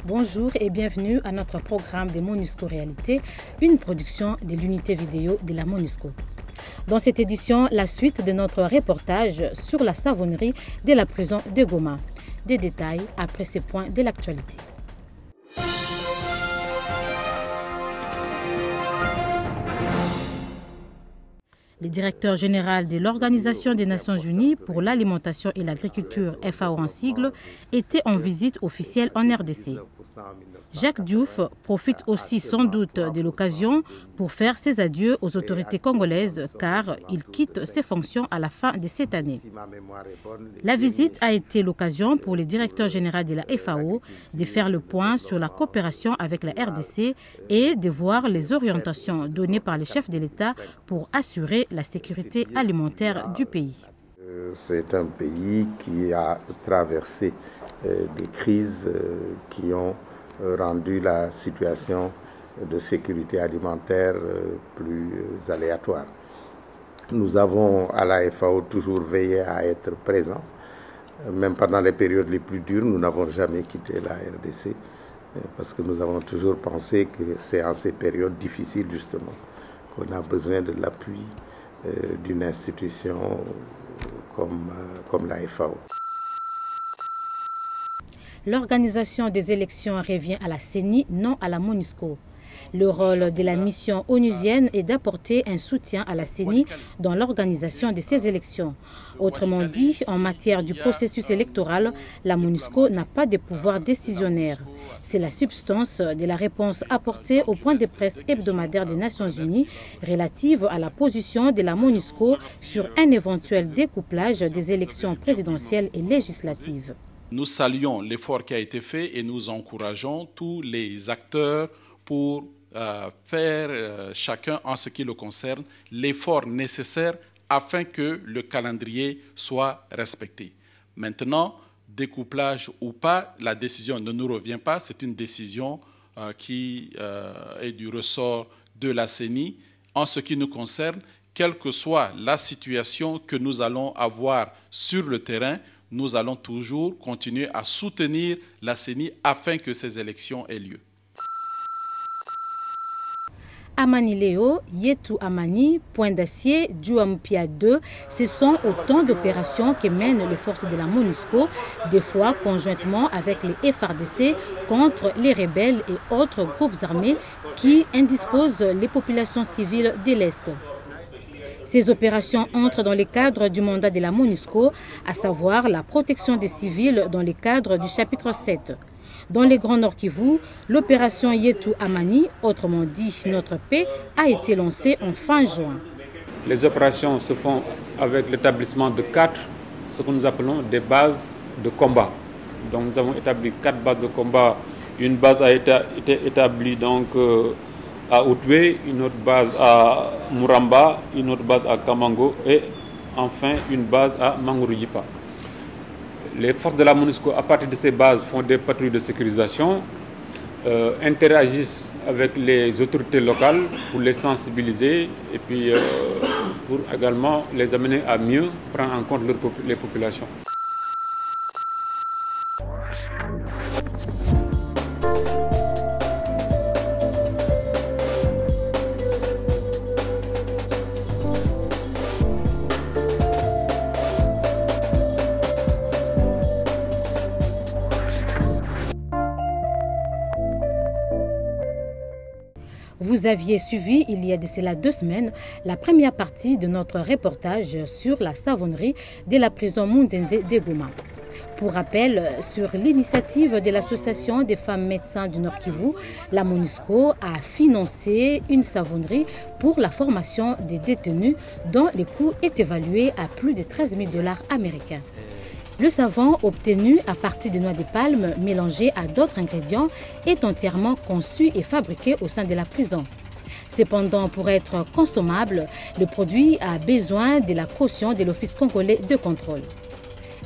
Bonjour et bienvenue à notre programme de MONUSCO Réalité, une production de l'unité vidéo de la MONUSCO. Dans cette édition, la suite de notre reportage sur la savonnerie de la prison de Goma. Des détails après ces points de l'actualité. Le directeur général de l'Organisation des Nations Unies pour l'alimentation et l'agriculture, FAO en sigle, était en visite officielle en RDC. Jacques Diouf profite aussi sans doute de l'occasion pour faire ses adieux aux autorités congolaises car il quitte ses fonctions à la fin de cette année. La visite a été l'occasion pour le directeur général de la FAO de faire le point sur la coopération avec la RDC et de voir les orientations données par le chef de l'État pour assurer la sécurité alimentaire du pays. C'est un pays qui a traversé des crises qui ont rendu la situation de sécurité alimentaire plus aléatoire. Nous avons à la FAO toujours veillé à être présents. Même pendant les périodes les plus dures, nous n'avons jamais quitté la RDC parce que nous avons toujours pensé que c'est en ces périodes difficiles justement qu'on a besoin de l'appui d'une institution comme la FAO. L'organisation des élections revient à la CENI, non à la MONUSCO. Le rôle de la mission onusienne est d'apporter un soutien à la CENI dans l'organisation de ces élections. Autrement dit, en matière du processus électoral, la MONUSCO n'a pas de pouvoir décisionnaire. C'est la substance de la réponse apportée au point de presse hebdomadaire des Nations Unies relative à la position de la MONUSCO sur un éventuel découplage des élections présidentielles et législatives. Nous saluons l'effort qui a été fait et nous encourageons tous les acteurs pour faire chacun, en ce qui le concerne, l'effort nécessaire afin que le calendrier soit respecté. Maintenant, découplage ou pas, la décision ne nous revient pas. C'est une décision qui est du ressort de la CENI. En ce qui nous concerne, quelle que soit la situation que nous allons avoir sur le terrain, nous allons toujours continuer à soutenir la CENI afin que ces élections aient lieu. Amani Léo, Yetu Amani, Point d'Acier, Djouampia 2, ce sont autant d'opérations que mènent les forces de la MONUSCO, des fois conjointement avec les FARDC contre les rebelles et autres groupes armés qui indisposent les populations civiles de l'Est. Ces opérations entrent dans le cadre du mandat de la MONUSCO, à savoir la protection des civils dans le cadre du chapitre 7. Dans les Grands Nord Kivu, l'opération Yetu Amani, autrement dit Notre Paix, a été lancée en fin juin. Les opérations se font avec l'établissement de 4, ce que nous appelons des bases de combat. Donc nous avons établi 4 bases de combat. Une base a été établie donc à Outoué, une autre base à Muramba, une autre base à Kamango et enfin une base à Mangurujipa. Les forces de la MONUSCO, à partir de ces bases, font des patrouilles de sécurisation, interagissent avec les autorités locales pour les sensibiliser et puis pour également les amener à mieux prendre en compte les populations. Vous aviez suivi, il y a de cela 2 semaines, la première partie de notre reportage sur la savonnerie de la prison Munzenze de Goma. Pour rappel, sur l'initiative de l'Association des femmes médecins du Nord Kivu, la MONUSCO a financé une savonnerie pour la formation des détenus dont le coût est évalué à plus de 13 000 $ américains. Le savon obtenu à partir de noix de palme mélangées à d'autres ingrédients est entièrement conçu et fabriqué au sein de la prison. Cependant, pour être consommable, le produit a besoin de la caution de l'Office congolais de contrôle.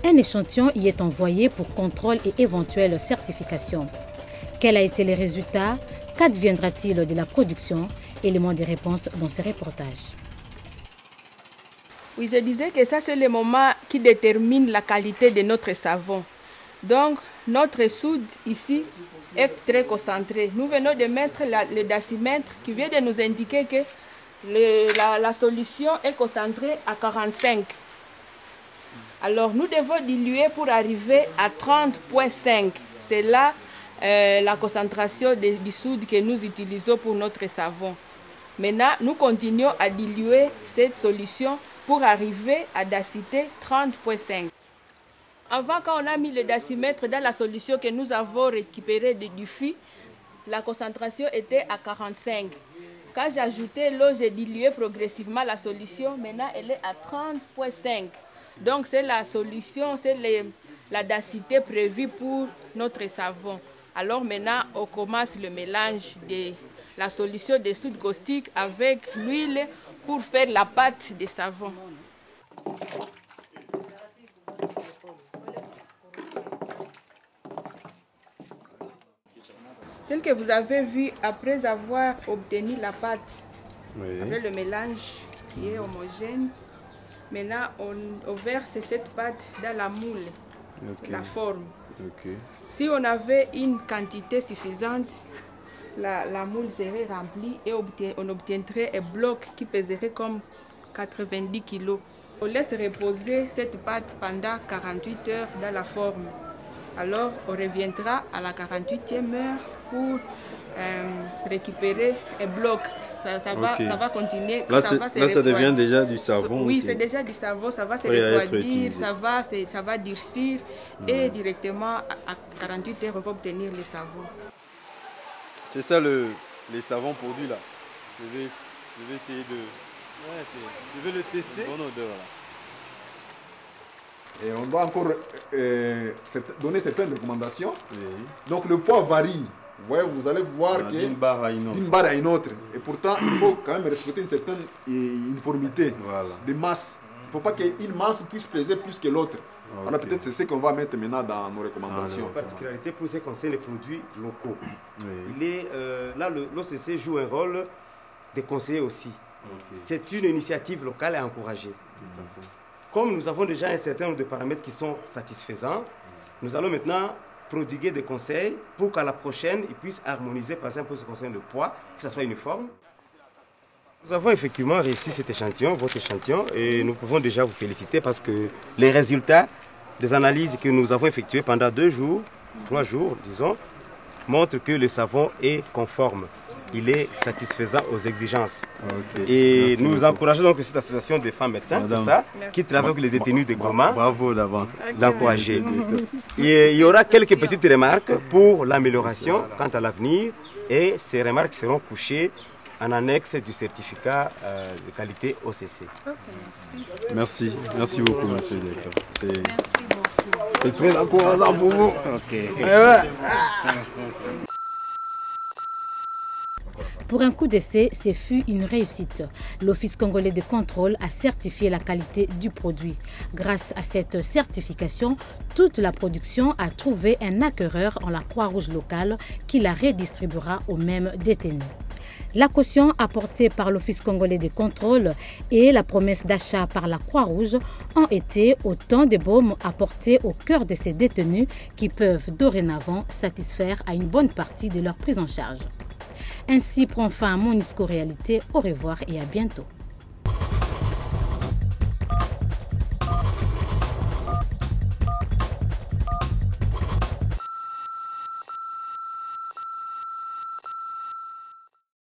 Un échantillon y est envoyé pour contrôle et éventuelle certification. Quel a été le résultat? Qu'adviendra-t-il de la production? Élément de réponse dans ce reportage. Oui, je disais que ça, c'est le moment qui détermine la qualité de notre savon. Donc, notre soude ici est très concentré. Nous venons de mettre le dacimètre qui vient de nous indiquer que la solution est concentrée à 45. Alors nous devons diluer pour arriver à 30,5. C'est là la concentration du soude que nous utilisons pour notre savon. Maintenant, nous continuons à diluer cette solution pour arriver à dacité 30,5. Avant, quand on a mis le dacimètre dans la solution que nous avons récupérée du fût, la concentration était à 45. Quand j'ai ajouté l'eau, j'ai dilué progressivement la solution. Maintenant, elle est à 30,5. Donc, c'est la solution, c'est la dacité prévue pour notre savon. Alors maintenant, on commence le mélange de la solution de soude caustique avec l'huile pour faire la pâte de savon. Tel que vous avez vu, après avoir obtenu la pâte, avec le mélange qui est homogène, maintenant on verse cette pâte dans la moule, la forme. Si on avait une quantité suffisante, la moule serait remplie et on obtiendrait un bloc qui pèserait comme 90 kg. On laisse reposer cette pâte pendant 48 heures dans la forme. Alors on reviendra à la 48e heure pour récupérer un bloc. Ça va continuer. Là, ça devient déjà du savon. Oui, c'est déjà du savon. Ça va se refroidir, ça va durcir et directement à 48 heures, on va obtenir le savon. C'est ça les savons produits là. Je vais essayer de... je vais le tester. Bonne odeur là. Et on doit encore donner certaines recommandations. Donc le poids varie. Vous allez voir que d'une barre à une autre. Et pourtant, il faut quand même respecter une certaine uniformité de masse. Il ne faut pas qu'une masse puisse peser plus que l'autre. Alors peut-être c'est ce qu'on va mettre maintenant dans nos recommandations. La particularité pour ce qui concerne les produits locaux. Là, l'OCC joue un rôle de conseiller aussi. C'est une initiative locale à encourager. Comme nous avons déjà un certain nombre de paramètres qui sont satisfaisants, nous allons maintenant prodiguer des conseils pour qu'à la prochaine, ils puissent harmoniser, par exemple, pour ce qui concerne le poids, que ça soit uniforme. Nous avons effectivement reçu cet échantillon, votre échantillon, et nous pouvons déjà vous féliciter parce que les résultats des analyses que nous avons effectuées pendant 2 jours, 3 jours, disons, montrent que le savon est conforme. Il est satisfaisant aux exigences. Et nous encourageons donc cette association des femmes médecins, c'est ça, qui travaille avec les détenus de Goma. Bravo d'avance. L'encourager. Et il y aura quelques petites remarques pour l'amélioration quant à l'avenir. Et ces remarques seront couchées en annexe du certificat de qualité OCC. Merci beaucoup, monsieur le directeur. C'est très encourageant pour vous. Pour un coup d'essai, ce fut une réussite. L'Office congolais de contrôle a certifié la qualité du produit. Grâce à cette certification, toute la production a trouvé un acquéreur en la Croix-Rouge locale qui la redistribuera aux mêmes détenus. La caution apportée par l'Office congolais de contrôle et la promesse d'achat par la Croix-Rouge ont été autant de baumes apportés au cœur de ces détenus qui peuvent dorénavant satisfaire à une bonne partie de leur prise en charge. Ainsi prend fin Monisco Réalité. Au revoir et à bientôt.